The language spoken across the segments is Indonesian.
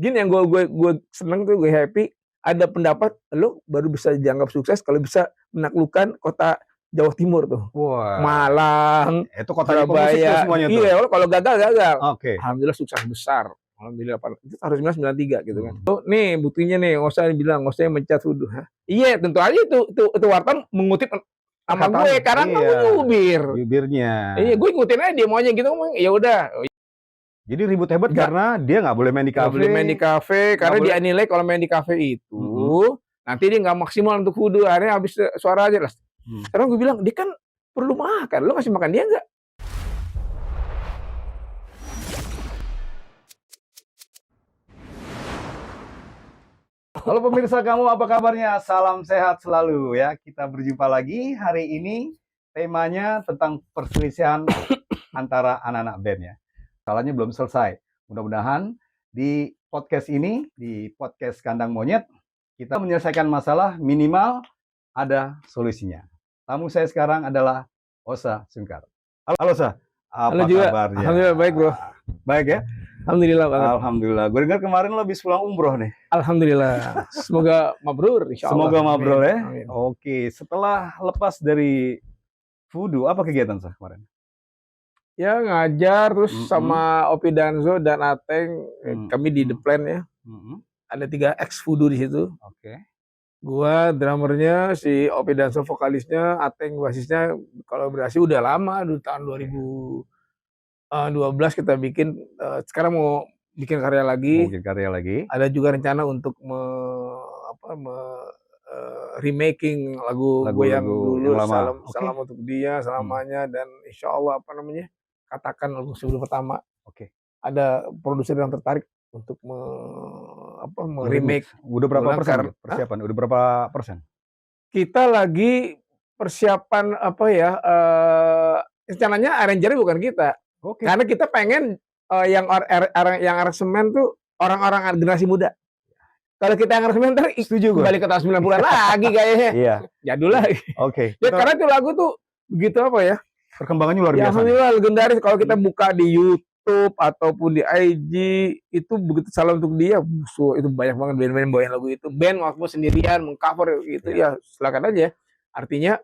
gini yang gue seneng tuh, gue happy, ada pendapat lo baru bisa dianggap sukses kalau bisa menaklukkan kota Jawa Timur tuh. Wah. Malang, Itu kota musik tuh Surabaya. semuanya tuh. Iya, kalau gagal. Oke. Alhamdulillah sukses besar. Alhamdulillah, itu harus 93 gitu kan. Tuh nih buktinya nih, nggak usah dibilang, nggak usah mencat tuduh. Iya, tentu aja itu wartawan mengutip sama gue karena gue nyubir. Bibirnya. Iya, gue ikutin aja dia maunya gitu, ya udah. Jadi ribut hebat karena dia nggak boleh main di kafe. Nggak boleh main di kafe karena dia nilai kalau main di kafe itu nanti dia nggak maksimal untuk wudhu, akhirnya habis suara aja lah. Sekarang gue bilang dia kan perlu makan, lo kasih makan dia nggak? Halo pemirsa, kamu apa kabarnya? Salam sehat selalu ya. Kita berjumpa lagi hari ini, temanya tentang perselisihan antara anak-anak band ya. Salahnya belum selesai. Mudah-mudahan di podcast ini, di podcast Kandang Monyet, kita menyelesaikan masalah, minimal ada solusinya. Tamu saya sekarang adalah Osa Sungkar. Halo Osa, apa kabarnya? Alhamdulillah baik bro. Baik ya? Alhamdulillah banget. Alhamdulillah. Gue dengar kemarin lo habis pulang umroh nih. Alhamdulillah. Semoga mabrur insyaallah. Semoga mabrur ya. Amin. Oke, setelah lepas dari Fudu, apa kegiatan Sa kemarin? Ya ngajar terus sama Opi Danzo dan Ateng, kami di The Plan ya. Ada 3 ex Fudu di situ. Oke. Gua drummernya, si Opi Danzo vokalisnya, Ateng basisnya. Kolaborasi udah lama, di tahun 2012 kita bikin. Sekarang mau bikin karya lagi. Ada juga rencana untuk remaking lagu gue yang dulu, Salam untuk Dia, Selamanya, dan insya Allah Katakan lagu sebelum pertama. Oke. Ada produser yang tertarik untuk remake. Udah berapa persen persiapan? Udah berapa persen? Kita lagi persiapan rencananya arrangernya bukan kita. Oke. Karena kita pengen yang aransemen tuh orang-orang generasi muda. Kalau kita yang aransemen ntar setuju gue. Kembali ke tahun 90-an lagi kayaknya. Iya. Jadul lagi. Oke. Ya karena itu lagu tuh begitu perkembangannya luar biasa. Ya alhamdulillah legendaris. Kalau kita buka di YouTube ataupun di IG itu begitu Salam untuk Dia, itu banyak banget band-band bawain lagu itu. Band waktu sendirian mengcover gitu ya silakan aja. Artinya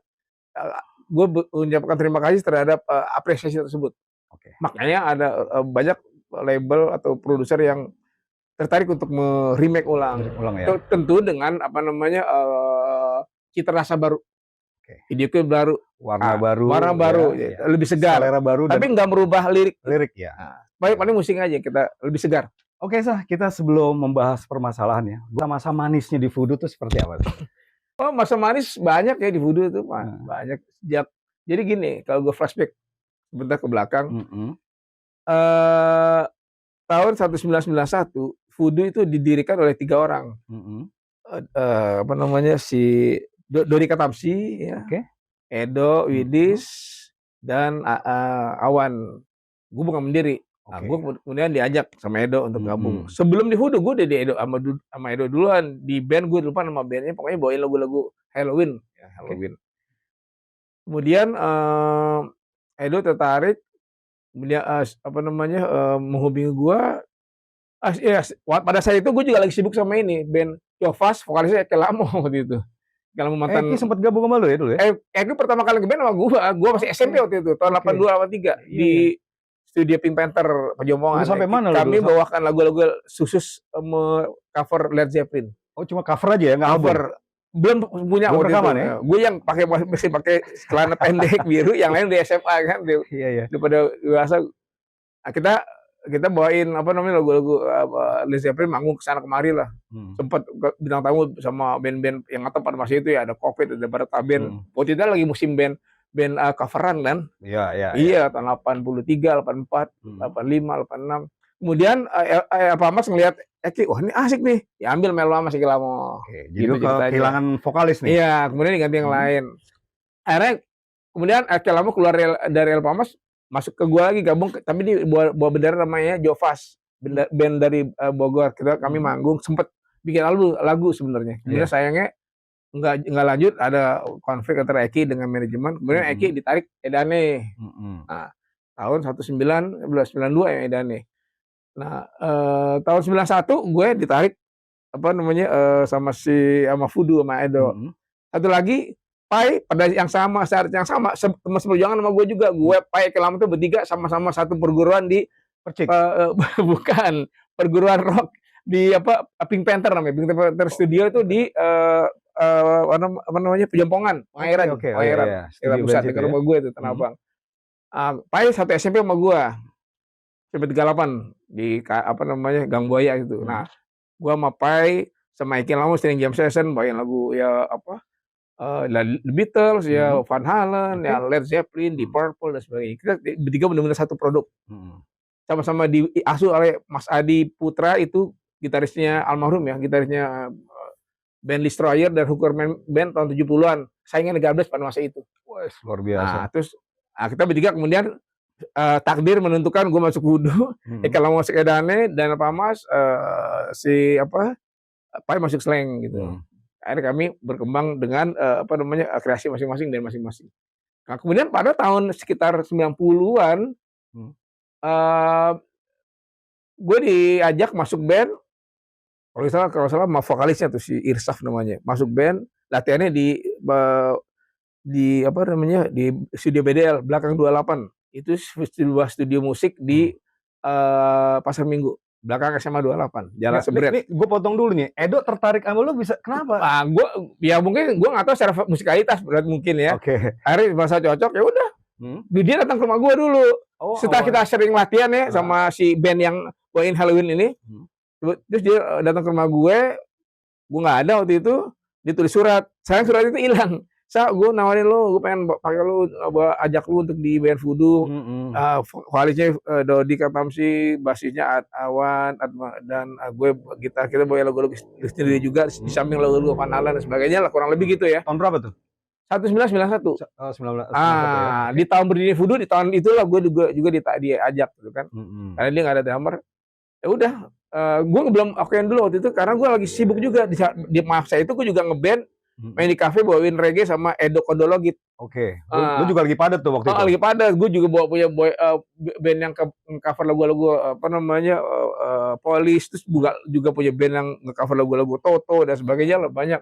gue mengucapkan terima kasih terhadap apresiasi tersebut. Oke. Makanya ada banyak label atau produser yang tertarik untuk remake ulang ya. Tentu dengan cita rasa baru. Video klip baru, warna baru, lebih segar, selera baru, tapi nggak merubah lirik ya. Paling musik aja kita lebih segar. Oke Sah, kita sebelum membahas permasalahannya, masa manisnya di Fudu itu seperti apa? Oh, masa manis banyak ya di Fudu itu, banyak. Jadi gini, kalau gue flashback sebentar ke belakang, tahun 1991 Fudu itu didirikan oleh 3 orang, si Dori Katamsi, ya. Edo, Widis, dan Awan. Gue bukan mendiri. Gue kemudian diajak sama Edo untuk gabung. Sebelum di Fudu, gue udah di Edo sama Edo duluan. Di band gue lupa nama bandnya, pokoknya bawain lagu-lagu Halloween. Ya, Halloween. Kemudian Edo tertarik, kemudian menghubungi gue. Pada saat itu gue juga lagi sibuk sama ini band Jovas, vokalisnya Eke Lamo waktu itu. Kalau mantan sempat gabung sama lu ya dulu ya? Eke pertama kali ngeband sama gue masih SMP waktu itu, tahun 82-83 di studio Pink Panther Pejompongan. Sampai mana kami bawakan lagu-lagu khusus cover Led Zeppelin. Oh, cuma cover aja ya, nggak cover. Belum punya waktu itu. Ya? Gue yang masih pakai celana pendek biru, yang lain di SMA kan. Iya. Daripada dewasa. Kita bawain lagu-lagu Led Zeppelin, manggung kesana kemari lah. Sempat bintang tamu sama band-band yang ngetop pada masa itu ya, ada Covid, ada Barata Band. Waktu itu lagi musim band coveran kan. Iya, tahun 83, 84, 85, 86. Kemudian Pak Mas ngelihat Eki, wah ini asik nih, diambil Melo sama Eki Lamo. Jadi kehilangan vokalis nih. Iya, kemudian diganti yang lain. Akhirnya kemudian Eki Lamo keluar dari El Pamas, masuk ke gua lagi gabung, tapi di bawa bendera namanya Jovas, band dari Bogor. Kami manggung, sempet bikin lagu sebenarnya. Kemudian sayangnya nggak lanjut, ada konflik antara Eki dengan manajemen. Kemudian Eki ditarik Edane. Nah, tahun 1992 ya Edane. Nah, tahun 91 gue ditarik sama Fudu sama Edo. Satu lagi Pai pada yang sama saat yang sama teman seperjuangan sama gue juga. Gue Pai Kelam itu bertiga sama-sama satu perguruan di Percik. Bukan perguruan rock di Pink Panther namanya. Pink Panther Studio itu di Pejompongan, Pangeran. Pangeran. Kita pusat di rumah gue itu Tanah Abang. Pai satu SMP sama gue. SMP 38 di Gang Buaya gitu. Nah, gua sama Pai sama Eki Lamo sering jam session bawain lagu ya The Beatles ya, Van Halen, ya Led Zeppelin, Deep Purple dan sebagainya. Kita bertiga benar-benar satu produk. Sama-sama diasuh oleh Mas Adi Putra itu gitarisnya almarhum ya, gitarisnya band Destroyer dan Hooker Band tahun 70-an. Saingan Gables pada masa itu. Wah, luar biasa. Nah, terus kita bertiga kemudian takdir menentukan gue masuk Fudu, kalau masuk Edane dan Mas Pai masuk Slang gitu. Akhirnya kami berkembang dengan kreasi masing-masing dan masing-masing. Nah, kemudian pada tahun sekitar 90-an gue diajak masuk band. Kalau salah sama vokalisnya tuh si Irsaf namanya. Masuk band, latihannya di studio BDL belakang 28. Itu sebuah studio musik di Pasar Minggu belakang SMA 28 Jalan Sebret. Nih gue potong dulu nih. Edo tertarik sama lu bisa kenapa? Mungkin gue nggak tahu secara musikalitas berarti mungkin ya. Akhirnya merasa cocok ya udah. Dia datang ke rumah gue dulu. Setelah kita sering latihan ya sama si band yang bawain Halloween ini. Terus dia datang ke rumah gue nggak ada waktu itu. Dia tulis surat. Sayang surat itu hilang. Gue nawarin lo, gue pengen pakai lo, ajak lo untuk di band Fudu. Vokalisnya Dodi Katamsi, basisnya Awan, dan gue kita bawa lagu-lagu sendiri juga di samping lagu-lagu Van Halen dan sebagainya lah, kurang lebih gitu ya. Tahun berapa tuh? 1991. 1991 ya. Di tahun berdiri Fudu, di tahun itulah gue juga diajak gitu kan. Karena dia nggak ada drummer. Ya udah, gue belum okein dulu waktu itu karena gue lagi sibuk juga di masa itu gue juga ngeband. Main di kafe bawain reggae sama Edo Kodologit. Lu juga lagi padat tuh waktu itu. Lagi padat. Gue juga punya band yang cover lagu-lagu Police, terus juga punya band yang nge-cover lagu-lagu Toto dan sebagainya lah, banyak.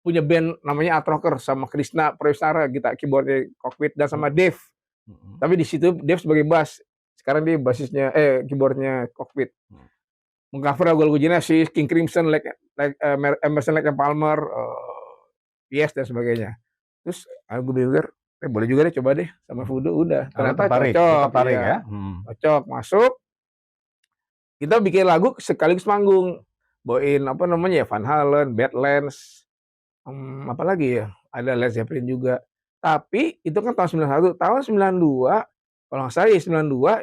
Punya band namanya Atroker sama Krishna Prawisara, kita keyboardnya Cockpit dan sama Dave. Tapi di situ Dave sebagai bass. Sekarang dia basisnya keyboardnya Cockpit. Meng-cover lagu-lagu Genesis, King Crimson, Emerson Lake and Palmer, Yes dan sebagainya. Terus gue pikir boleh juga deh, coba deh sama Fudu. Udah ternyata cocok ya. Cocok, masuk. Kita bikin lagu sekaligus manggung, bawain Van Halen, Badlands, apalagi ya, ada Led Zeppelin juga. Tapi itu kan tahun 91. Tahun 92 kalau nggak salah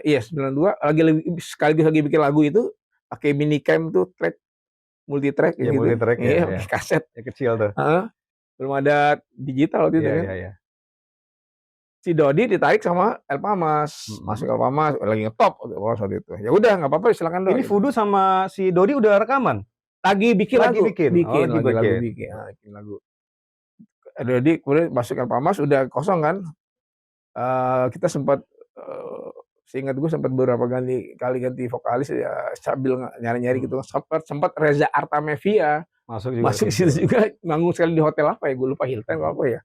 ya 92 sekaligus lagi bikin lagu itu pakai minicam tuh, track multi track ya, gitu. Multi-track ya. Kaset yang kecil tuh. Belum ada digital waktu itu kan. Si Dodi ditarik sama Elpamas, masuk Elpamas lagi ngetop waktu itu. Ya udah nggak apa-apa, silakan Dodi. Ini Fudu sama si Dodi udah rekaman? Lagi bikin lagu. Bikin lagu. Dodi kemudian masuk Elpamas udah kosong kan. Kita sempat seingat gue sempat beberapa kali ganti vokalis ya, sambil nyari-nyari gitu. Sempat Reza Artamevia masuk situ juga, manggung sekali di hotel apa ya, gue lupa, Hilton apa ya.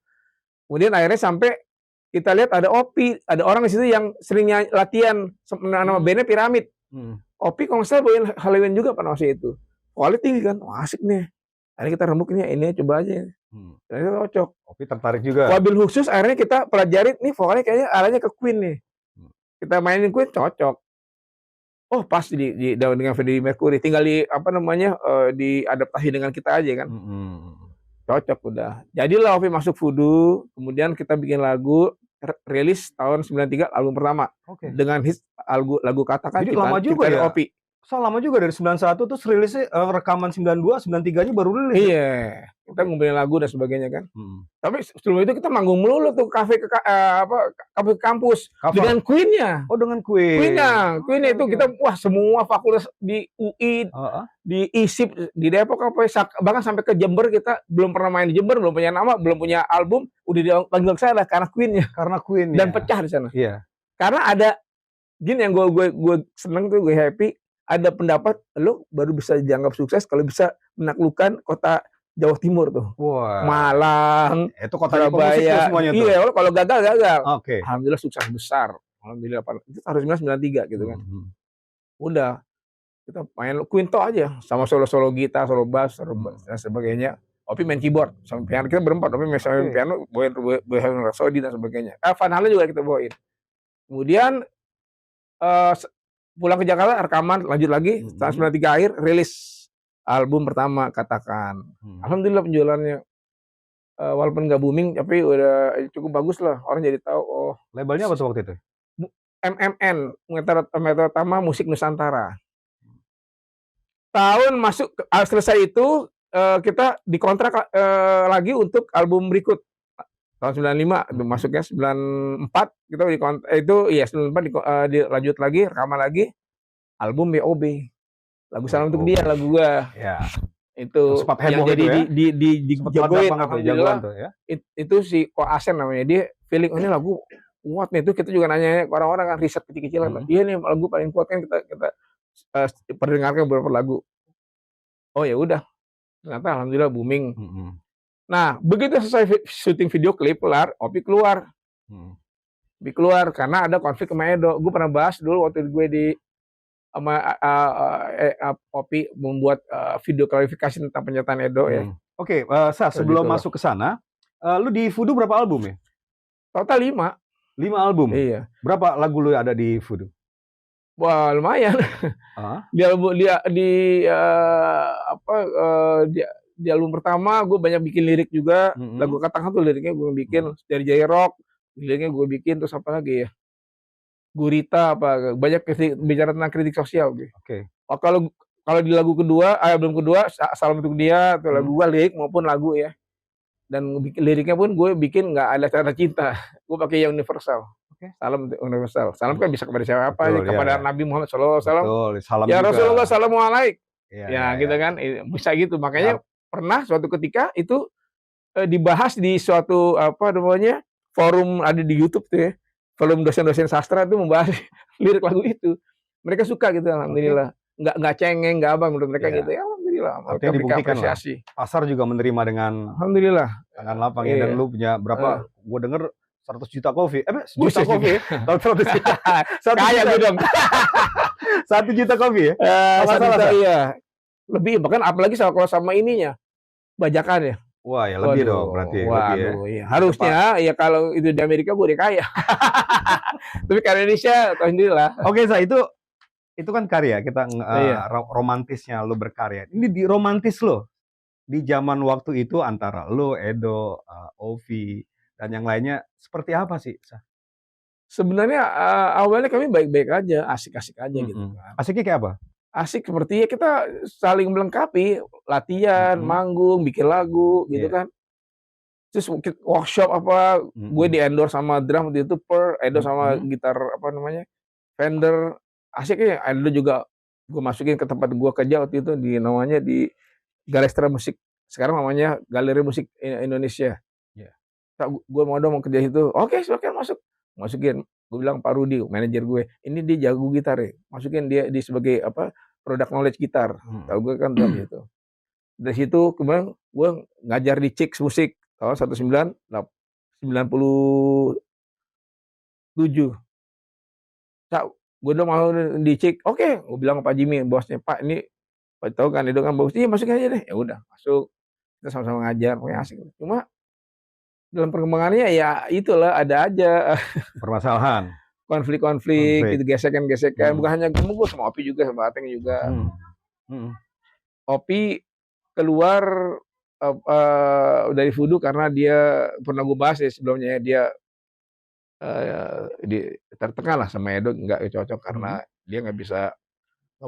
Kemudian akhirnya sampai kita lihat ada Opi, ada orang di situ yang sering latihan, nama bandnya Piramid. Opi kalau nggak salah bawain Halloween juga pada masa itu. Vokalnya tinggi kan, asik nih. Akhirnya kita rembuk ini coba aja. Ternyata cocok. Opi tertarik juga. Wabil khusus akhirnya kita pelajari nih vokalnya kayaknya arahnya ke Queen nih. Kita mainin Queen cocok. Oh pas dengan Freddie Mercury, tinggal diadaptasi dengan kita aja kan. Cocok udah. Jadilah Opi masuk Fudu, kemudian kita bikin lagu, rilis tahun 93 album pertama. Dengan hits lagu Katakan. Jadi lama juga ya. Opi. Lama juga dari 91 terus rilisnya rekaman 92, 93-nya baru rilis. Iya. Kita ngumpulin lagu dan sebagainya kan. Tapi sebelum itu kita manggung melulu tuh kafe kampus dengan Queen-nya. Oh, dengan Queen. Queen-nya itu kita semua fakultas di UI, di ISIP, di Depok bahkan sampai ke Jember kita belum pernah main di Jember, belum punya nama, belum punya album, udah dipanggil ke sana karena Queen-nya. Dan pecah di sana. Iya. Karena ada gini yang gue seneng tuh, gue happy. ada pendapat lo baru bisa dianggap sukses kalau bisa menaklukkan kota Jawa Timur tuh. Wah. Malang, Itu kotanya pemusik tuh Surabaya. semuanya tuh. Iya, kalau gagal. Oke. Alhamdulillah sukses besar. Alhamdulillah itu tahun 1993 gitu kan. Udah kita main Quinto aja sama solo gitar, solo bass, dan sebagainya. Opi main keyboard sama piano, kita berempat. Opi main piano, Bohemian Rhapsody dan sebagainya. Van Halen juga kita bawain. Kemudian pulang ke Jakarta, rekaman, lanjut lagi. Tahun 93 akhir rilis album pertama Katakan. Alhamdulillah penjualannya walaupun nggak booming tapi udah cukup bagus lah, orang jadi tahu. Oh, labelnya apa tuh waktu itu? MMN, Metode Utama Musik Nusantara. Tahun masuk selesai itu kita dikontrak lagi untuk album berikut. Tahun 95 masuknya 94 kita dikontrak itu ya 94 dilanjut lagi, rekaman lagi album BOB. Lagu Salam Untuk Dia, lagu gua. Ya. Itu yang jadi ya? dijagoin alhamdulillah tuh, ya? Itu si Ko Asen namanya, dia feeling ini lagu kuat nih. Itu kita juga nanya orang-orang kan, riset kecil-kecilan. Iya nih lagu paling kuat kan, kita perdengarkan beberapa lagu. Oh ya udah, ternyata alhamdulillah booming. Nah begitu selesai syuting video klip kelar, Opi keluar. Opi keluar karena ada konflik sama Edo. Gue pernah bahas dulu waktu gue di sama Opi membuat video klarifikasi tentang pernyataan Edo ya. Oke, sebelum masuk ke sana, lu di Voodoo berapa album ya? Total 5 album. Iya. Berapa lagu lu ada di Voodoo? Wah lumayan. Di album pertama gue banyak bikin lirik juga. Lagu Katakan tuh liriknya gue bikin dari Jaya Rock, liriknya gue bikin. Terus apa lagi ya? Gurita apa banyak bicara tentang kritik sosial gitu. Oke. Oh, kalau di lagu kedua, album kedua Salam Untuk Dia atau lagu gue lirik maupun lagu ya. Dan liriknya pun gue bikin nggak ada kata cinta. Gue pakai yang universal. Salam universal. Salam kan bisa kepada siapa aja, kepada Nabi Muhammad SAW. Ya Rasulullah Assalamualaikum. Ya gitu kan, bisa gitu. Makanya pernah suatu ketika itu dibahas di suatu forum ada di YouTube tuh ya. Forum dosen-dosen sastra itu membahas lirik lagu itu. Mereka suka gitu, alhamdulillah. Nggak cengeng, nggak apa menurut mereka gitu. Ya alhamdulillah. Artinya dibuktikan lah. Pasar juga menerima dengan alhamdulillah. Dengan lapang ya. Dan lu punya berapa? Gue denger 100 juta kopi. 1 juta kopi ya? 100 juta. Kaya gue dong. 1 juta kopi ya? 1 juta iya. Lebih, bahkan apalagi kalau sama ininya. Bajakan ya. Wah ya lebih dong berarti. Waduh, ya. Harusnya ya kalau itu di Amerika gue udah kaya. Tapi karena Indonesia, alhamdulillah. Oke, itu kan karya kita romantisnya lo berkarya. Ini di romantis lo di zaman waktu itu antara lo, Edo, Ovi dan yang lainnya seperti apa sih? Sebenarnya awalnya kami baik-baik aja, asik-asik aja gitu kan. Asiknya kayak apa? Asik seperti ya kita saling melengkapi, latihan, manggung, bikin lagu gitu kan. Terus workshop gue di endorse sama drum waktu itu Edo sama gitar Fender. Asiknya Edo juga gue masukin ke tempat gue kerja waktu itu namanya di Galestra Musik. Sekarang namanya Galeri Musik Indonesia. Gue mau kerja itu. Oke, silakan masukin. Gue bilang Pak Rudi, manajer gue, ini dia jago gitar ya, masukin dia di sebagai product knowledge gitar. Tahu gue kan drum gitu. Dari situ kemudian gue ngajar di Chicks Musik tahun 1997. Gue udah mau di Chick, oke, gue bilang ke Pak Jimmy, bosnya, Pak ini Pak tahu kan itu kan bagus, iya masukin aja deh. Ya udah masuk, kita sama-sama ngajar, pokoknya asik. Cuma dalam perkembangannya ya itulah ada aja permasalahan, konflik gitu, gesekan-gesekan. Bukan hanya gue sama Opi juga, sama Ateng juga. Opi keluar dari Voodoo karena dia pernah gue bahas ya sebelumnya, dia tertekan lah sama Edo, nggak cocok karena dia nggak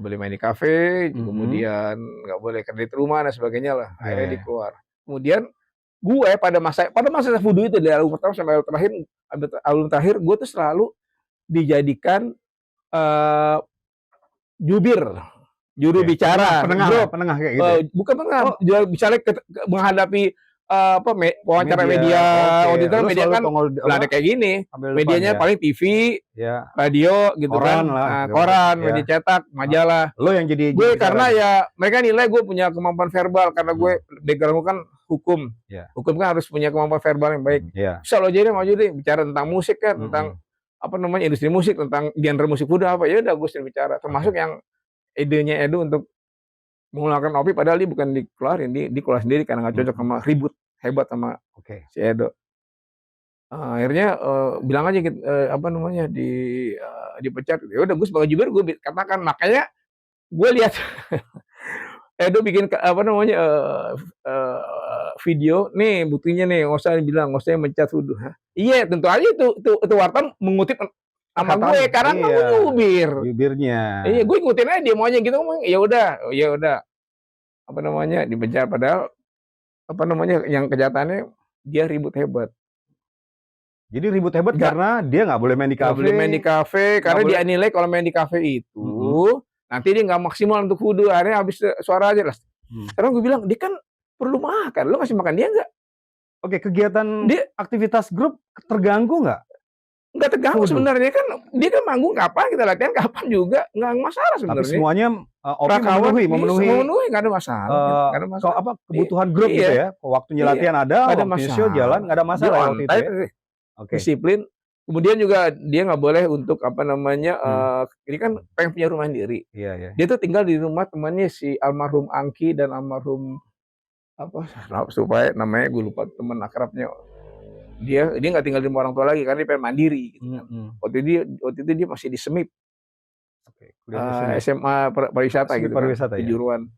boleh main di kafe, kemudian nggak boleh kredit rumah dan sebagainya lah. Akhirnya dia keluar. Kemudian gue pada masa Voodoo itu dari album pertama sampai album terakhir gue tuh selalu dijadikan juru bicara, penengah kayak gitu. Bukan penengah, bicara menghadapi wawancara media. Waktu itu media kan nggak ada kayak gini. Medianya paling TV, radio gitu koran kan, lah, koran, media cetak, majalah. Lo yang jadi gue karena ya mereka nilai gue punya kemampuan verbal karena gue background gue kan hukum. Hukum kan harus punya kemampuan verbal yang baik. Bisa lo jadi mau jadi bicara tentang musik kan, tentang industri musik, tentang genre musik muda apa ya udah gue sering bicara. Termasuk yang idenya Edo untuk mengeluarkan OPI padahal dia bukan dikeluarin, dikeluar sendiri karena nggak cocok sama ribut hebat sama si Edo. Akhirnya bilang aja gitu, dipecat. Ya udah gue sebagai jubir gue katakan, makanya gue lihat Edo bikin video nih buktinya nih, nggak usah bilang, nggak usah mencat tuduh. Iya tentu aja itu wartawan mengutip sama gue karena gue jubirnya. Iya gue ngikutin aja dia maunya gitu, ya udah dipecat padahal yang kejahatannya dia ribut hebat. Jadi ribut hebat karena dia nggak boleh main di kafe. Nggak boleh main di kafe karena dia nilai kalau main di kafe itu nanti dia nggak maksimal untuk wudhu, akhirnya habis suara aja lah. Sekarang gue bilang dia kan perlu makan, lo kasih makan dia nggak? Oke, kegiatan dia aktivitas grup terganggu nggak? Nggak terganggu sebenarnya kan, dia kan manggung kapan, kita latihan kapan juga nggak masalah sebenarnya. Tapi semuanya memenuhi nggak ada masalah. Kebutuhan grup gitu ya. Waktunya latihan ada waktunya show jalan nggak ada masalah waktu itu ya. Disiplin. Kemudian juga dia nggak boleh untuk ini kan pengen punya rumah sendiri. Dia tuh tinggal di rumah temannya si almarhum Angki dan almarhum supaya namanya gue lupa, teman akrabnya. Dia nggak tinggal di rumah orang tua lagi karena dia pengen mandiri. Gitu kan. Waktu itu dia masih di SMIP. SMA pariwisata gitu kan, kejuruan.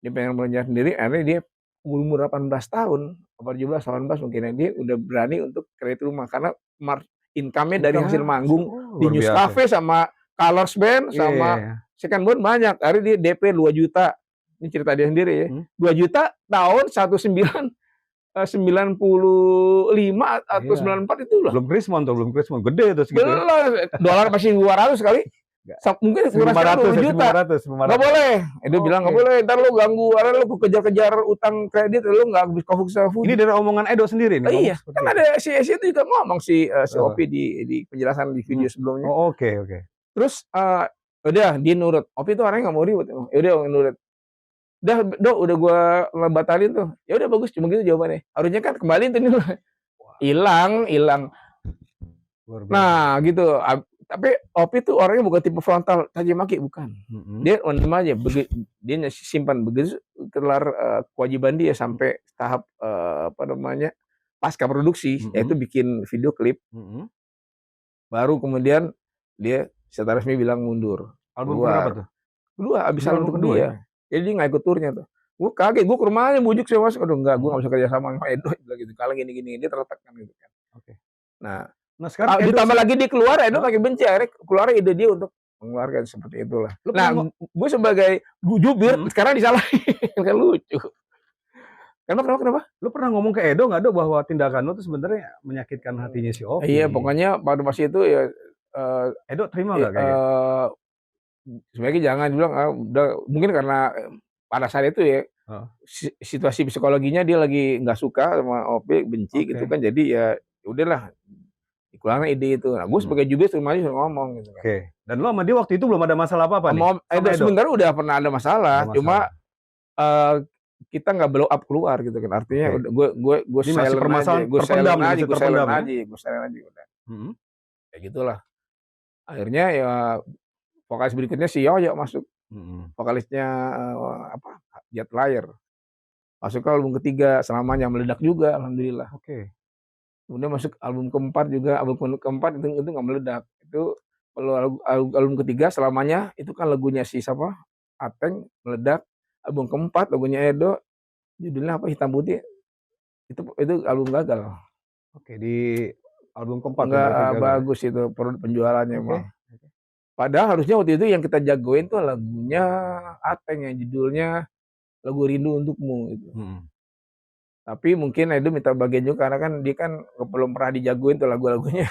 Dia pengen punya sendiri, akhirnya dia umur 18 tahun, 17, 18 mungkin dia udah berani untuk kredit rumah karena income-nya dari hasil manggung di News Cafe sama Colors Band sama Second Band banyak. Akhirnya dia DP 2 juta. Ini cerita dia sendiri ya. 2 juta tahun 1995 atau 94 itu lah. Belum Krismon, gede itu segitu. Dolar masih 200 kali. Mungkin 500 juta. Nggak boleh. Dia bilang nggak boleh. Ntar lo ganggu, lo kejar-kejar utang kredit, lo nggak habis fokus. Ini dari omongan Edo sendiri nih. Iya. Kan ada si itu juga ngomong si Opi di penjelasan di video sebelumnya. Oke. Terus udah dia nurut. Opi itu orangnya nggak mau ribut. Ya udah nurut. Udah gue ngebatalin tuh. Ya udah bagus, cuma gitu jawabannya. Harusnya kan kembaliin tuh nih. Hilang. Nah gitu. Tapi Opi tuh orangnya bukan tipe frontal caci maki, bukan. Dia ondem aja, dia simpan begitu kelar kewajiban dia sampai tahap pasca produksi, yaitu bikin video klip. Baru kemudian dia secara resmi bilang mundur. Album berapa tuh? Kedua, abis album kedua ya. Jadi dia nggak ikut turnya tuh. Gue kaget, gue ke rumahnya bujuk sih mas. Aduh enggak, gue nggak bisa kerja sama Edo gitu. Kalau gini dia terletakkan gitu kan. Nah sekarang ditambah lagi dia keluar, Edo makin benci, akhirnya keluar ide dia untuk mengeluarkan seperti itulah. Nah, gue sebagai jubir sekarang disalahin, kan lucu. Kenapa? Lu pernah ngomong ke Edo nggak Do bahwa tindakan lu tuh sebenarnya menyakitkan hatinya si Opi? Iya, pokoknya pada masa itu ya. Edo terima nggak kayak gitu? Sebaiknya jangan bilang, udah mungkin karena pada saat itu ya situasi psikologinya dia lagi nggak suka sama Opi, benci gitu kan, jadi ya udahlah. Kurangnya ide itu. Nah, gue sebagai jubir cuma ngomong gitu kan. Dan lo sama dia waktu itu belum ada masalah apa-apa nih? Sebenarnya udah pernah ada masalah. Cuma kita nggak blow up keluar gitu kan. Artinya gue silent aja udah. Kayak gitulah. Akhirnya ya vokalis berikutnya si Yoyo masuk. Vokalisnya Jet Layer. Masuk ke album ketiga, selamanya meledak juga, alhamdulillah. Kemudian masuk album keempat juga, album keempat itu nggak meledak. Itu kalau album ketiga selamanya itu kan lagunya si siapa? Ateng meledak. Album keempat lagunya Edo, judulnya apa? Hitam Putih. Itu album gagal. Di album keempat nggak bagus itu penjualannya emang. Padahal harusnya waktu itu yang kita jagoin tuh lagunya Ateng yang judulnya Lagu Rindu Untukmu itu. Tapi mungkin Edo minta bagian juga karena kan dia kan belum pernah dijagoin tuh lagu-lagunya,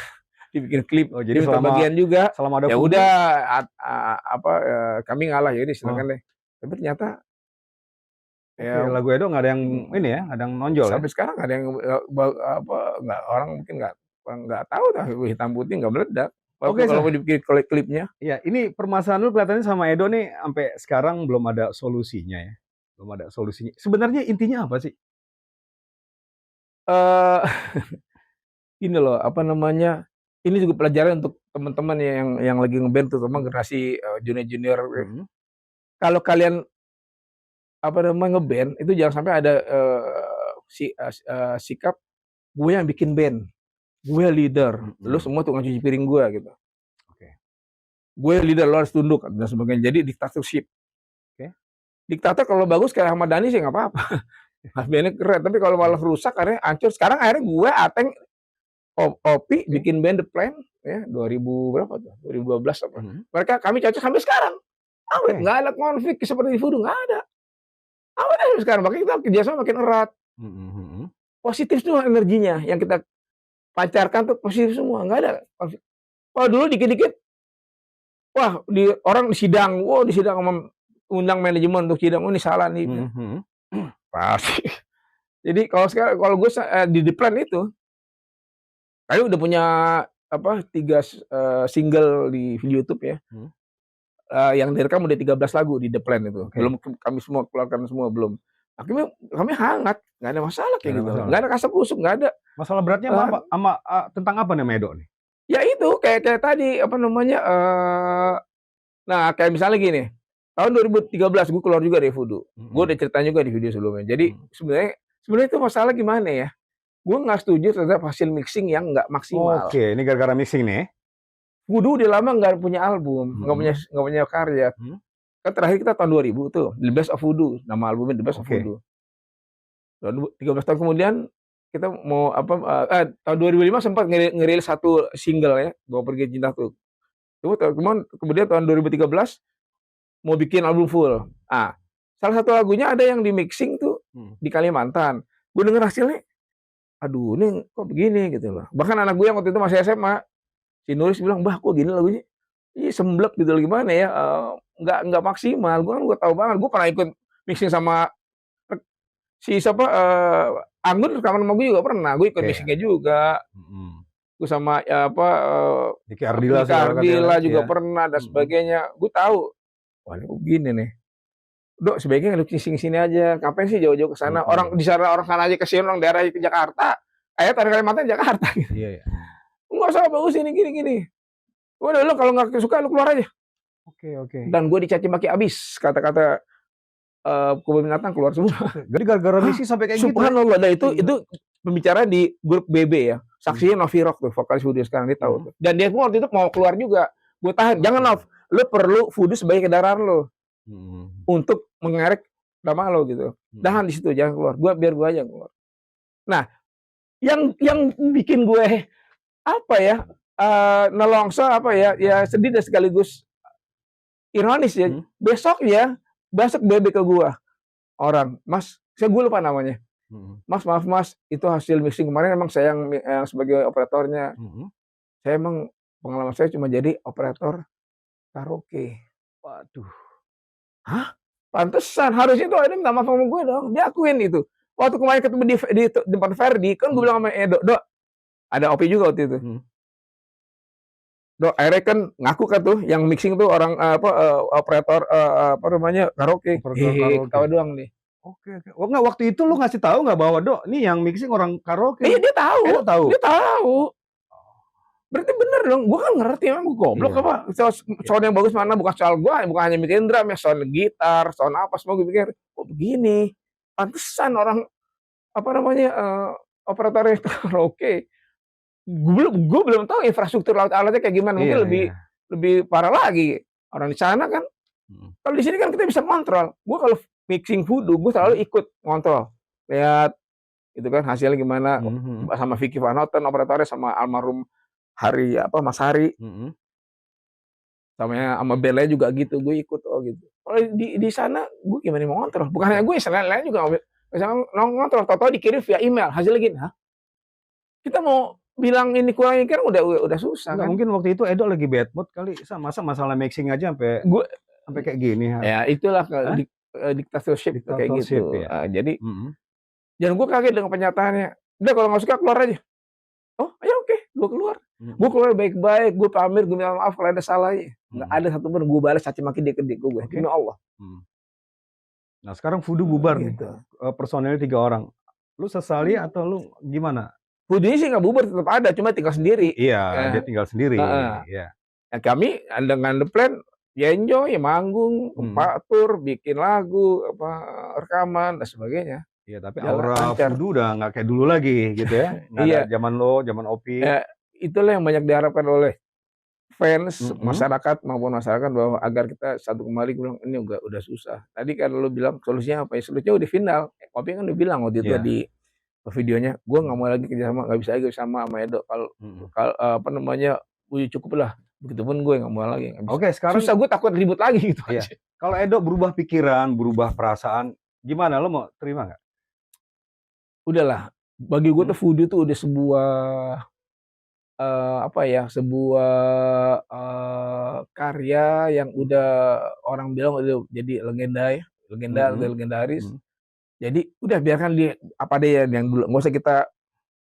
dibikin klip. Jadi minta bagian juga. Ya udah kami ngalah, jadi silakan deh. Tapi ternyata Oke, Ya, lagu Edo nggak ada yang ini ya, nggak ada yang nonjol ya? sampai sekarang nggak ada yang apa nggak orang mungkin nggak tahu dah hitam putih nggak meledak. Oke, Kalau mau dibikin klipnya. ya ini permasalahan lu kelihatannya sama Edo nih sampai sekarang belum ada solusinya ya. Belum ada solusinya. Sebenarnya intinya apa sih? eh Ini loh, apa namanya, ini juga pelajaran untuk teman-teman yang lagi ngeband terutama generasi, junior-junior ya. Kalau kalian, apa namanya, ngeband itu jangan sampai ada, sikap, "Gue yang bikin band, gue leader, lu semua tukang cuci piring gue," gitu. Oke. "Gue leader, lo harus tunduk," dan sebagainya. Jadi dictatorship. Oke. Diktator kalau bagus kayak Ahmad Dhani sih nggak apa-apa. Bandnya keren, tapi kalau malah rusak akhirnya hancur. Sekarang akhirnya gue, Ateng, Opi bikin band The Plan ya 2000 berapa tuh? 2012 apa. Mereka kami cocok sampai sekarang. Awet, nggak ada konflik seperti di Voodoo, nggak ada. Awet aja sampai sekarang, makanya kita kerjasama makin erat. Positif semua energinya yang kita pancarkan tuh positif semua, nggak ada konflik. Kalau dulu dikit-dikit, wah orang di sidang, sama undang manajemen untuk sidang, ini salah nih. Pasti. Jadi kalau gue di The Plan itu, kami udah punya apa 3 single di YouTube ya. Yang direkam udah 13 lagu di The Plan itu. Belum kami semua keluarkan semua belum. Akhirnya kami hangat, nggak ada masalah kayak gitu. Nggak ada kasak kusuk, nggak ada. Masalah beratnya apa? Tentang apa nih Edo nih? Ya itu kayak tadi apa namanya, nah kayak misalnya gini, tahun 2013 gue keluar juga dari Voodoo. Gue udah ceritain juga di video sebelumnya. Jadi sebenarnya itu masalah gimana ya? Gue nggak setuju terhadap hasil mixing yang nggak maksimal. Oke, ini gara-gara mixing nih. Voodoo udah lama nggak punya album, nggak punya karya. Kan terakhir kita tahun 2000 tuh, The Best of Voodoo, nama albumnya The Best of Voodoo. 13 tahun kemudian kita mau tahun 2005 sempat ngerilis satu single ya, Bawa Pergi Cinta tuh. Kemudian tahun 2013 mau bikin album full. Salah satu lagunya ada yang di mixing tuh di Kalimantan. Gue denger hasilnya, aduh ini kok begini gitu loh. Bahkan anak gue yang waktu itu masih SMA, si Nuris bilang, "Bah, kok gini lagunya?" Iya semblek gitu gimana ya, nggak maksimal. Gue tahu banget, gue pernah ikut mixing sama si siapa, Anggun rekaman sama gue juga pernah, gue ikut mixingnya juga. Gue sama Diki Ardila juga pernah dan sebagainya. Gue tahu, wah ini begini nih. Dok, sebaiknya lu mixing sini aja. Ngapain sih jauh-jauh ke sana? Orang di sana orang sana aja ke sini, orang daerah ke Jakarta. Ayo tarik Kalimantan Jakarta. Iya. Nggak usah bagus ini gini. Udah lu kalau nggak suka lu keluar aja. Oke. Dan gue dicaci maki abis kata-kata kebun binatang keluar semua. Jadi gara-gara mixing sampai kayak gitu. Subhanallah, itu pembicara di grup BB ya. Saksinya Novi Rock tuh, vokalis Voodoo sekarang dia tahu tuh. Dan dia pun waktu itu mau keluar juga. Gue tahan, jangan Nov, lu perlu Voodoo sebagai kendaraan lu. Untuk mengerek nama lo gitu. Tahan di situ, jangan keluar. Biar gue aja keluar. Nah, yang bikin gue apa ya? Nelongso apa ya? Ya sedih dan sekaligus ironis ya. Besok BB ke gua orang, "Mas," gue lupa namanya. "Mas, maaf Mas, itu hasil mixing kemarin emang saya yang sebagai operatornya. Saya emang pengalaman saya cuma jadi operator karaoke." Waduh. Hah? Pantesan harusnya tuh ada minta maaf sama gue dong. Dia akuin itu. Waktu kemarin ketemu di depan Ferdi, kan gue bilang sama Edo, "Dok, ada Opi juga waktu itu. Dok, akhirnya kan ngaku kan tuh yang mixing tuh orang operator karaoke. Ketawa doang nih. Oke. Oh enggak, waktu itu lu ngasih tahu nggak bahwa Dok, nih yang mixing orang karaoke? Iya dia tahu. Dia tahu. Berarti bener dong. Gue kan ngerti, emang gue goblok apa? Sound yang bagus mana? Bukan soal gue, bukan hanya bikin drum ya, sound gitar, sound apa semua gue pikir, kok begini? Pantesan orang operator karaoke. Gue belum tahu infrastruktur alatnya kayak gimana. Mungkin lebih parah lagi. Orang di sana kan. Kalau di sini kan kita bisa kontrol. Gue kalau mixing Voodoo, gue selalu ikut kontrol. Lihat itu kan hasilnya gimana. Sama Vicky Van Houten operatornya, sama almarhum Mas Hari. Sama Bella juga gitu, gue ikut gitu. Kalau di sana gue gimana mau kontrol? Bukan hanya gue, lain-lain juga ngontrol. Tahu-tahu dikirim via email, hasilnya gini. Kita mau bilang ini kurang ini kan udah susah. Kan? Mungkin waktu itu Edo lagi bad mood kali, masa masalah mixing aja sampai kayak gini. Ya itulah dictatorship kayak Dictatorship, gitu. ya. Jadi dan gue kaget dengan penyataannya. Udah kalau nggak suka keluar aja. Oh ya oke, gue keluar. Gue keluar baik-baik, gue pamit, gue minta maaf kalau ada salahnya. Nggak ada satupun gue balas caci maki dia ke gue. Demi Allah. Nah sekarang Voodoo bubar nih. Gitu. Personelnya 3 orang. Lu sesali atau lu gimana? Voodoo sih nggak bubar, tetap ada, cuma tinggal sendiri. Iya, dia tinggal sendiri. Iya. Ya, kami dengan The Plan ya enjoy, ya manggung, tur, bikin lagu, rekaman dan sebagainya. Iya, tapi aura Voodoo udah nggak kayak dulu lagi gitu ya. Nggak ada zaman lo, zaman Opi. Ya, itulah yang banyak diharapkan oleh fans, masyarakat maupun masyarakat bahwa agar kita satu kembali. Gue bilang ini udah susah. Tadi kan lo bilang solusinya apa ya? Solusinya udah final. Opi kan udah bilang waktu itu di videonya, gue nggak mau lagi kerjasama, nggak bisa lagi sama Edo. Kalau cukup lah. Begitupun gue nggak mau lagi. Oke, sekarang susah, gue takut ribut lagi gitu. Iya. Kalau Edo berubah pikiran, berubah perasaan, gimana? Lo mau terima nggak? Udahlah, bagi gue tuh Voodoo tuh udah sebuah sebuah karya yang udah orang bilang udah jadi legendaris. Jadi udah biarkan dia apa dia yang dulu, nggak usah kita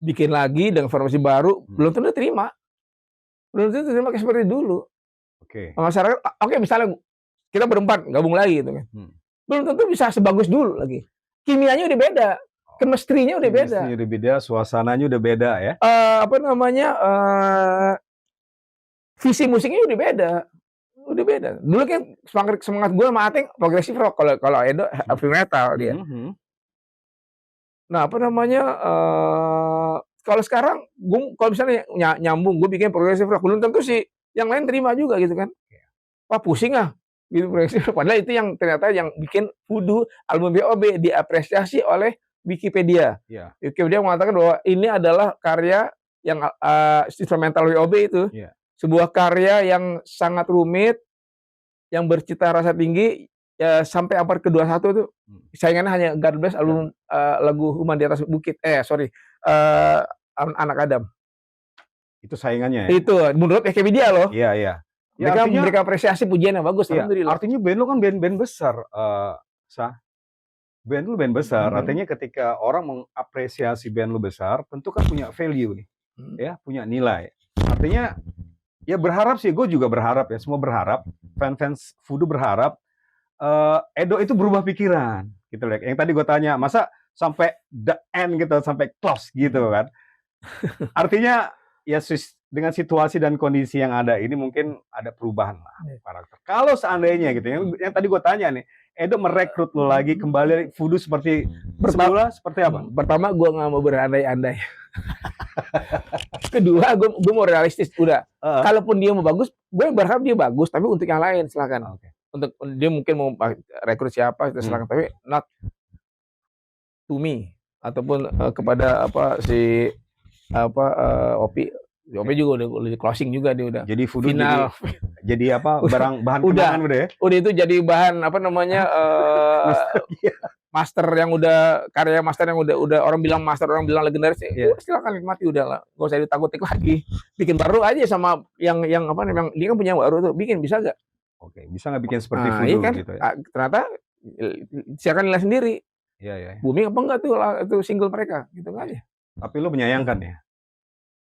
bikin lagi dengan formasi baru. Belum tentu terima kayak seperti dulu. Masyarakat, misalnya kita berempat gabung lagi gitu kan, belum tentu bisa sebagus dulu lagi. Kimianya udah beda. Chemistry-nya udah beda. Suasananya udah beda ya. Visi musiknya udah beda. Dulu kan semangat gue sama Ating progressive rock, kalau Edo heavy metal dia. Nah, kalau sekarang gue kalau misalnya nyambung, gue bikin progressive rock, belum tentu sih yang lain terima juga gitu kan. Wah, pusing gitu progressive. Padahal itu yang ternyata yang bikin Voodoo album BOB diapresiasi oleh Wikipedia. Wikipedia mengatakan bahwa ini adalah karya yang instrumental WOB itu. Sebuah karya yang sangat rumit, yang bercita rasa tinggi, sampai abad ke-21 tuh saingannya hanya God Bless, album lagu Human di Atas Bukit. Anak Adam. Itu saingannya ya? Itu menurut Wikipedia loh. Iya. Mereka memberikan apresiasi, pujian yang bagus. Alhamdulillah. Artinya band lo kan band besar, band lu band besar, artinya ketika orang mengapresiasi band lu besar, tentu kan punya value nih, ya, punya nilai. Artinya, ya berharap sih, gue juga berharap ya, semua berharap, fans Voodoo berharap, Edo itu berubah pikiran, gitu loh. Yang tadi gue tanya, masa sampai the end gitu, sampai close gitu kan? Artinya, ya dengan situasi dan kondisi yang ada ini mungkin ada perubahan lah karakter. Kalau seandainya gitu, yang tadi gue tanya nih, Edo merekrut lo lagi kembali Voodoo seperti semula, seperti apa? Pertama, gue nggak mau berandai-andai. Kedua, gue mau realistis. Udah, kalaupun dia mau bagus, gue berharap dia bagus. Tapi untuk yang lain silakan. Untuk dia mungkin mau rekrut siapa, silakan. Tapi not to me ataupun kepada Opi. Opi juga udah closing juga dia udah. Jadi Voodoo final. Jadi apa? Bahan kenangan udah ya? Udah itu jadi bahan master yang udah karya master yang udah orang bilang master, orang bilang legendaris. Silakan nikmati udah lah. Gak usah ditakut-takut lagi. Bikin baru aja sama yang dia kan punya baru tuh. Bikin bisa gak? Oke, bisa nggak bikin seperti Voodoo kan? gitu ya? Ternyata silakan nilai sendiri. Iya. Booming apa enggak tuh itu single mereka gitu aja. Tapi lu menyayangkan ya?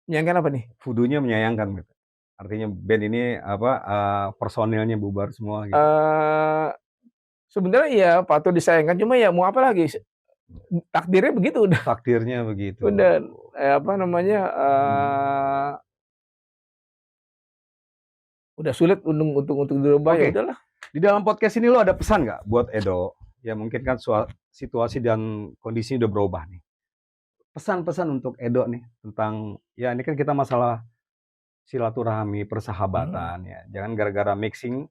Menyayangkan apa nih? Voodoo-nya menyayangkan gitu. Artinya band ini personilnya bubar semua gitu. Sebenarnya ya patut disayangkan, cuma ya mau apa lagi? Takdirnya begitu udah. Takdirnya begitu. Udah udah sulit untuk dirubah. Ya udahlah. Di dalam podcast ini lo ada pesan nggak buat Edo? Ya mungkin kan situasi dan kondisi udah berubah nih. Pesan-pesan untuk Edo nih tentang, ya ini kan kita masalah silaturahmi, persahabatan ya. Jangan gara-gara mixing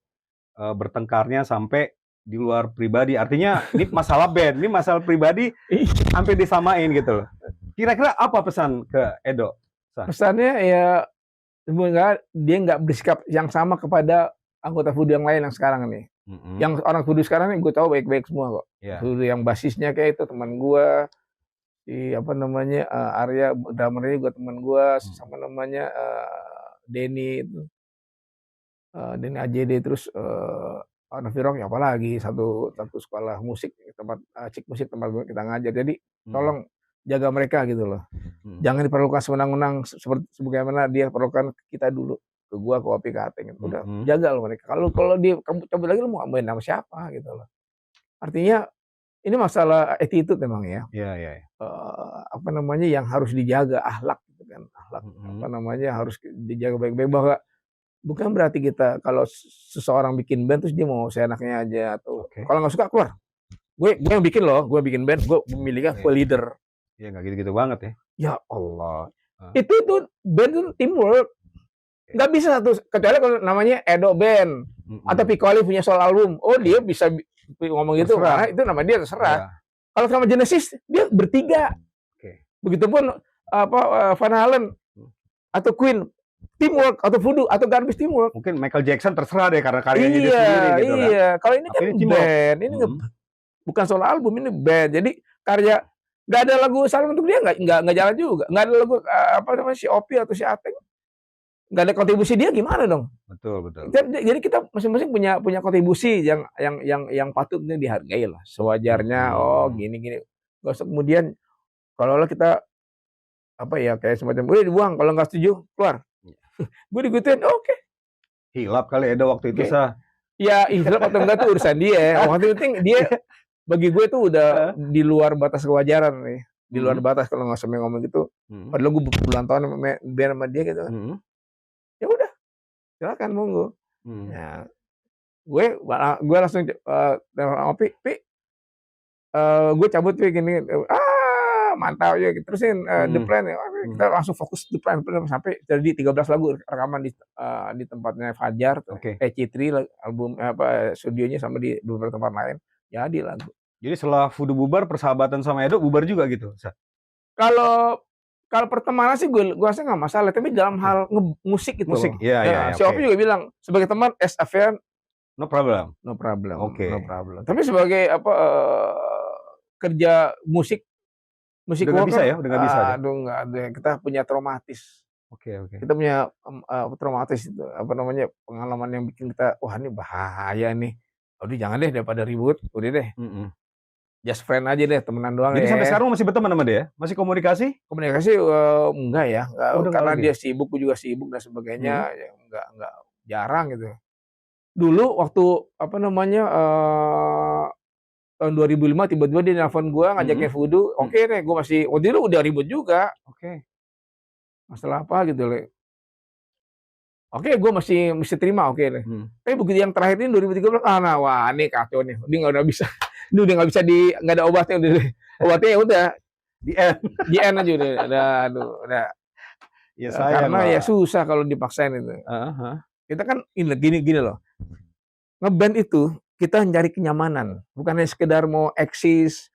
bertengkarnya sampai di luar pribadi. Artinya ini masalah band, ini masalah pribadi sampai disamain gitu loh. Kira-kira apa pesan ke Edo? Pesannya ya dia nggak bersikap yang sama kepada anggota Voodoo yang lain yang sekarang nih. Yang orang Voodoo sekarang nih gue tahu baik-baik semua kok. Voodoo yang basisnya kayak itu teman gue. Arya drummernya juga teman gue, sama namanya Denny itu, Denny AJD, terus Novi Rock ya apalagi satu sekolah musik tempat cik musik tempat kita ngajar. Jadi tolong jaga mereka gitu loh. Jangan diperlukan sewenang-wenang seperti sebagaimana dia perlukan kita dulu. Ke gua, ke Opi, ke Ateng. Udah jaga loh mereka. Kalau dia kamu cabut lagi lu mau main sama siapa gitu loh. Artinya ini masalah attitude memang ya. Iya. Apa namanya yang harus dijaga akhlak gitu kan. Akhlak apa namanya harus dijaga baik-baik bahwa bukan berarti kita kalau seseorang bikin band terus dia mau seenaknya aja atau kalau nggak suka keluar. Gue yang bikin loh, gue bikin band, gue memilihnya gue leader. Ya nggak gitu-gitu banget ya. Ya Allah, itu band itu teamwork. Nggak bisa satu kecuali kalau namanya Edo Band atau Piccoli punya solo album, oh dia bisa ngomong gitu karena itu nama dia terserah. Kalau sama Genesis dia bertiga. Begitupun Van Halen atau Queen. Teamwork atau Voodoo atau Garbage teamwork. Mungkin Michael Jackson terserah deh karena karyanya dia sendiri gitu kan. Iya, kalau ini kan band, ini bukan solo album, ini band. Jadi karya nggak ada lagu salah untuk dia nggak jalan juga. Nggak ada lagu apa namanya si Opi atau si Ateng. Nggak ada kontribusi dia gimana dong? Betul. Jadi kita masing-masing punya kontribusi yang patutnya dihargai lah. Sewajarnya gini. Nggak usah kemudian kalau kita apa ya kayak semacam udah dibuang kalau nggak setuju keluar. Gue digituin, oke. Hilap kali Edo waktu itu sah. Ya hilap atau enggak tuh urusan dia. Waktu penting dia bagi gue tuh udah di luar batas kewajaran nih. Di luar batas kalau nggak sampai ngomong gitu. Padahal gue berbulan tahun biar sama dia gitu. Ya udah, silakan monggo. Ya, gue langsung Opi, gue cabut gini. Mantap ya, terusin The Plan ya. Kita langsung fokus The Plan sampai jadi 13 lagu rekaman di tempatnya Fajar, C3 album studionya sama di beberapa tempat lain. Jadi lagu. Jadi setelah Voodoo bubar, persahabatan sama Edo bubar juga gitu. Kalau pertemanan sih gue rasa nggak masalah, tapi dalam hal musik gitu. Musik, iya. Si Opi juga bilang sebagai teman as a friend, no problem. No problem. Tapi sebagai kerja musik udah nggak bisa ya, udah nggak bisa. Aduh nggak ada, kita punya traumatis. Oke. Kita punya traumatis itu, apa namanya pengalaman yang bikin kita, wah ini bahaya nih. Aduh jangan deh daripada ribut, udah deh. Just friend aja deh, temenan doang. Jadi sampai sekarang masih berteman sama dia? Masih komunikasi? Komunikasi enggak ya, karena dia sibuk, gue juga sibuk dan sebagainya, ya enggak jarang gitu. Dulu waktu apa namanya tahun 2005 tiba-tiba dia nelfon gue ngajaknya Voodoo. Oke deh, gue masih waktu itu udah ribut juga. Masalah apa gitu le. Oke, gue masih terima deh. Tapi begitu yang terakhir ini 2013, wah ini kacau nih. Dia nggak bisa, dia udah nggak bisa nggak ada obatnya obatnya ya udah di end aja udah. Ya karena ya susah kalau dipaksain itu. Kita kan gini loh. Ngeband itu kita mencari kenyamanan, bukan hanya sekedar mau eksis,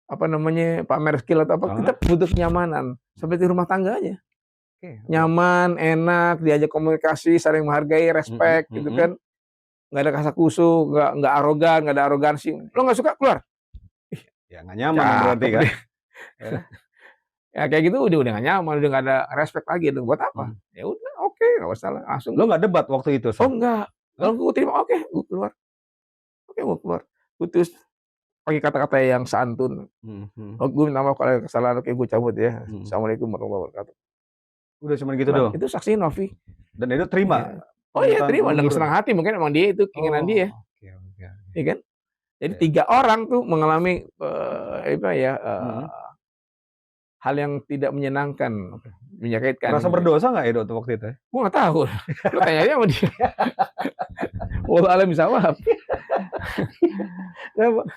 apa namanya pamer skill atau apa. Kita butuh kenyamanan seperti rumah tangga aja. Nyaman, enak, diajak komunikasi, saling menghargai, respect, gitu kan. Nggak ada kasakusu, nggak arogan, nggak ada arogansi. Lo nggak suka keluar? Ya nggak nyaman berarti kan. Ya kayak gitu udah nggak nyaman, udah nggak ada respect lagi. Buat apa? Ya udah, oke, nggak masalah. Langsung. Lo nggak debat waktu itu? Oh enggak. Kalau gue terima, oke, gue keluar. Gue keluar. Putus. Pakai kata-kata yang santun. Gue minta maaf kalau ada kesalahan, oke gue cabut ya. Assalamualaikum warahmatullahi wabarakatuh. Udah cuma gitu doang. Itu saksi Novi. Dan itu terima. Oh iya terima dengan senang hati, mungkin emang dia itu keinginan dia. Iya kan? Jadi 3 orang tuh mengalami hal yang tidak menyenangkan, menyakitkan. Merasa berdosa nggak Edo waktu itu? Gue nggak tahu. Lu tanya aja sama dia. Wallahu a'lam bishawab.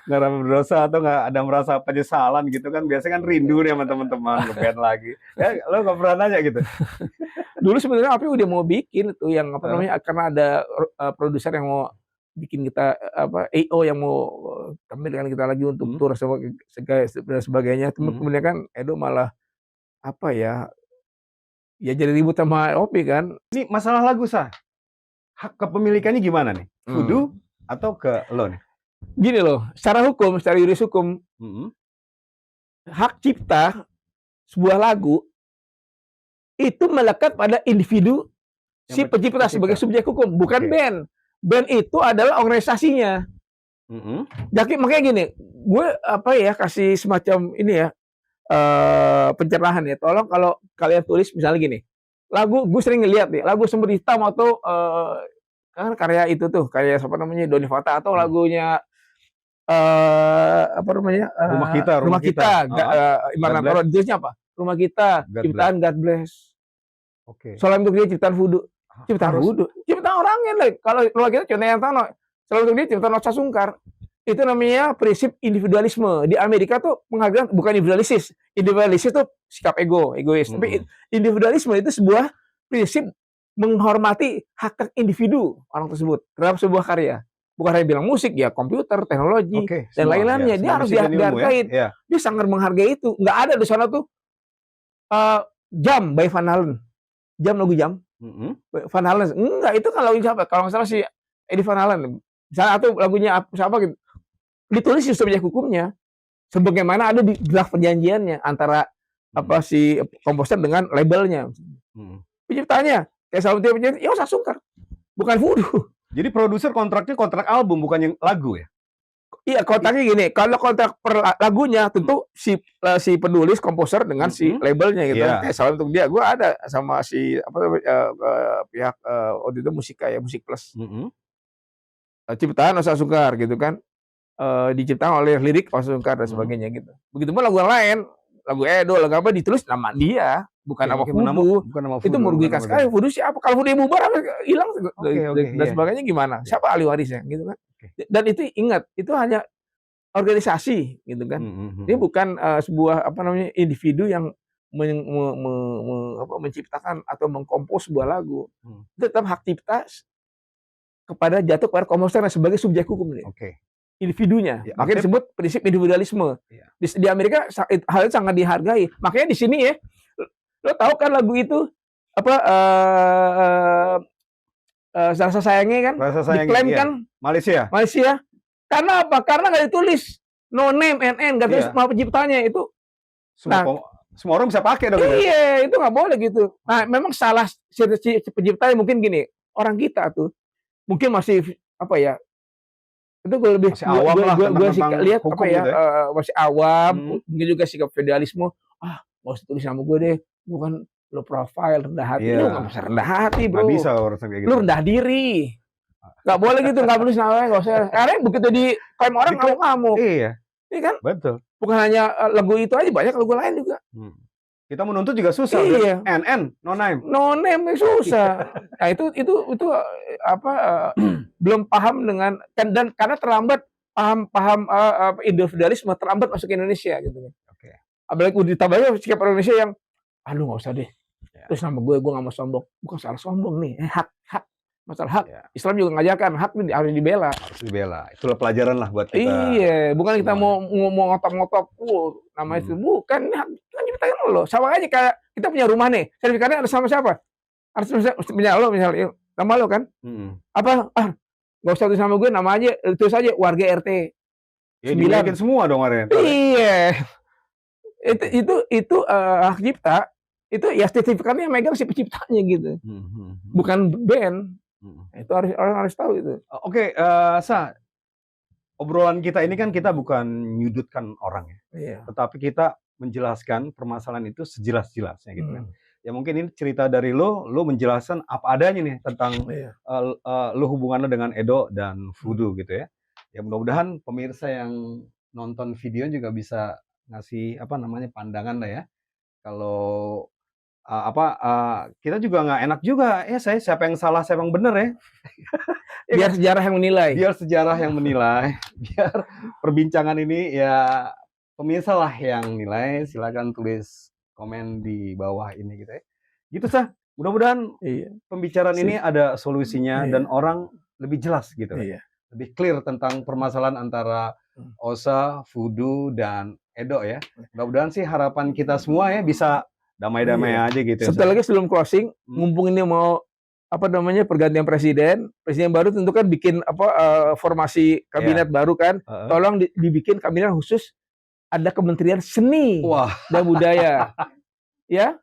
Nggak berdosa atau nggak ada merasa penyesalan gitu kan? Biasanya kan rindu nih sama teman-teman ngeband lagi. Ya, lo nggak pernah nanya gitu? Dulu sebenarnya Api udah mau bikin itu yang apa namanya karena ada produser yang mau bikin kita AO yang mau tampilkan kita lagi untuk tour dan sebagainya. Kemudian kan Edo malah apa ya jadi ribut sama Opi kan. Ini masalah lagu sah. Hak kepemilikannya gimana nih? Voodoo atau ke lo nih? Gini loh, secara juris hukum, hak cipta sebuah lagu itu melekat pada individu si pencipta sebagai subjek hukum, bukan band. band itu adalah organisasinya. Jadi makanya gini, gue kasih semacam ini ya, pencerahan ya. Tolong kalau kalian tulis misalnya gini, lagu gue sering ngeliat nih, lagu Sumber Hitam atau kan karya itu tuh, karya siapa namanya, Doni Fata, atau lagunya Rumah Kita. Iman Nantoro, judulnya apa? Rumah Kita, ciptaan God Bless. Salam untuk dia, ciptaan Voodoo. Ciptaan Voodoo, ciptaan orangnya lah. Kalau Rumah Kita contoh yang tahu, salam untuk dia, ciptaan Nocha Sungkar. Itu namanya prinsip individualisme. Di Amerika tuh penghargaan bukan individualis. Individualis itu sikap egois. Tapi individualisme itu sebuah prinsip menghormati hak individu orang tersebut terhadap sebuah karya. Bukan hanya bilang musik, ya komputer, teknologi, dan lain-lainnya. Dia harus dihargai. Ya. Dia sangat menghargai itu. Nggak ada di sana tuh Jam by Van Halen. Jam, lagu Jam. Van Halen. Enggak, itu kan lagu siapa? Kalau nggak salah si Eddie Van Halen. Misalnya atau lagunya siapa gitu. Ditulis di subjek hukumnya. Sebagaimana ada di draft perjanjiannya antara si komposer dengan labelnya. Penciptanya kayak Salam Tiap Penyanyi, ya Nocha Sungkar. Bukan Voodoo. Jadi produser kontraknya kontrak album, bukan yang lagu ya? Iya, kontraknya gini. Kalau kontrak per lagunya, tentu si penulis, komposer dengan si labelnya gitu. Kayak Salam Untuk Dia, gue ada sama si pihak waktu itu Musika ya, Musik Plus. Ciptaan Nocha Sungkar gitu kan. Diciptakan oleh lirik Nocha Sungkar dan sebagainya gitu. Begitupun lagu yang lain, lagu Edo, lagu apa ditulis nama dia, bukan nama Voodoo. Itu merugikan sekali. Voodoo siapa? Kalau Voodoo bubar hilang dan sebagainya gimana? Siapa ahli warisnya gitu kan? Dan itu ingat, itu hanya organisasi gitu kan. Ini bukan sebuah individu yang menciptakan atau mengkompos sebuah lagu. Itu tetap hak cipta jatuh kepada komposer sebagai subjek hukum nih. Individunya. Makanya disebut prinsip individualisme. Di Amerika hal itu sangat dihargai. Makanya di sini ya, lo tahu kan lagu itu Rasa Sayangnya kan? Diklaim kan Malaysia. Karena apa? Karena nggak ditulis no name NN, nggak tulis nama penciptanya itu. Semua orang bisa pakai dong. Iya, itu nggak boleh gitu. Nah, memang salah si penciptanya mungkin gini. Orang kita tuh mungkin masih itu gue lebih awam lah, gue lihat masih awam, mungkin juga sikap feudalisme. Nggak usah tulis nama gue deh, bukan lo profile rendah hati. Lu nggak bisa rendah hati, bro. Nggak bisa orang kayak gitu. Lu rendah diri, nggak boleh gitu, nggak tulis namanya, nggak usah. Karena begitu di klaim orang ngamuk. Iya kan, betul. Bukan hanya lagu itu aja, banyak lagu lain juga. Kita menuntut juga susah. Iya. NN, no name susah. Nah itu belum paham dengan dan karena terlambat paham individualisme, terlambat masuk ke Indonesia gitu. Apalagi udah ditambahnya sikap Indonesia yang nggak usah deh. Terus nama gue nggak mau sombong. Bukan salah sombong nih, hak. Masalah hak. Islam juga ngajarkan hak ini harus dibela. Itulah pelajaran lah buat kita. Iya, bukan kita mau ngotot-ngotot nama itu. Bukan, hak kan ciptaan lo. Sama aja kayak kita punya rumah nih. Sertifikatnya ada sama siapa? Harus punya lo misalnya. Nama lo kan? Apa? Nggak usah tulis nama gue, nama aja tulis aja warga RT. Ya, dimiliki semua dong warga. Iya. Itu hak cipta. Itu ya sertifikatnya yang megang si penciptanya gitu. Bukan band. Itu orang harus tahu itu. Oke, obrolan kita ini kan kita bukan menyudutkan orang ya. Tetapi kita menjelaskan permasalahan itu sejelas-jelasnya gitu kan. Ya mungkin ini cerita dari lo menjelaskan apa adanya nih tentang lo hubungan lo dengan Edo dan Voodoo gitu ya. Ya mudah-mudahan pemirsa yang nonton video juga bisa ngasih pandangan lah ya. Kalau kita juga nggak enak juga ya, siapa yang salah siapa yang benar ya. Biar sejarah yang menilai. Biar perbincangan ini ya pemirsa lah yang nilai. Silakan tulis komen di bawah ini gitu ya. Gitu sah. Mudah-mudahan pembicaraan ini ada solusinya dan orang lebih jelas gitu. Lebih clear tentang permasalahan antara Osa, Voodoo dan Edo ya. Mudah-mudahan sih harapan kita semua ya bisa damai-damai aja gitu. Sebelum closing, mumpung ini mau pergantian presiden baru tentu kan bikin formasi kabinet baru kan. Tolong dibikin kabinet khusus, ada Kementerian Seni dan Budaya. Ya.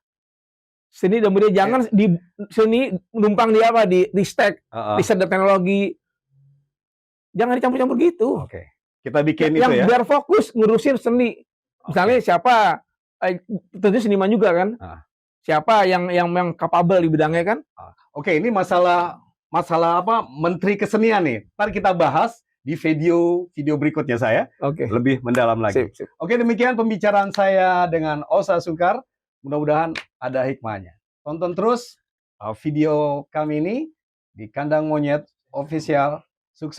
Seni dan budaya, jangan di seni numpang di Ristek, riset dan teknologi, Jangan dicampur-campur gitu. Oke. Kita bikin itu Yang ya. biar fokus ngurusin seni. Misalnya siapa, tentu seniman juga kan. Siapa yang capable di bidangnya kan. Oke, ini masalah apa? Menteri Kesenian nih. Ntar kita bahas di video berikutnya saya. Lebih mendalam lagi. Sip. Oke, demikian pembicaraan saya dengan Osa Sukar. Mudah-mudahan ada hikmahnya. Tonton terus video kami ini di Kandang Monyet Official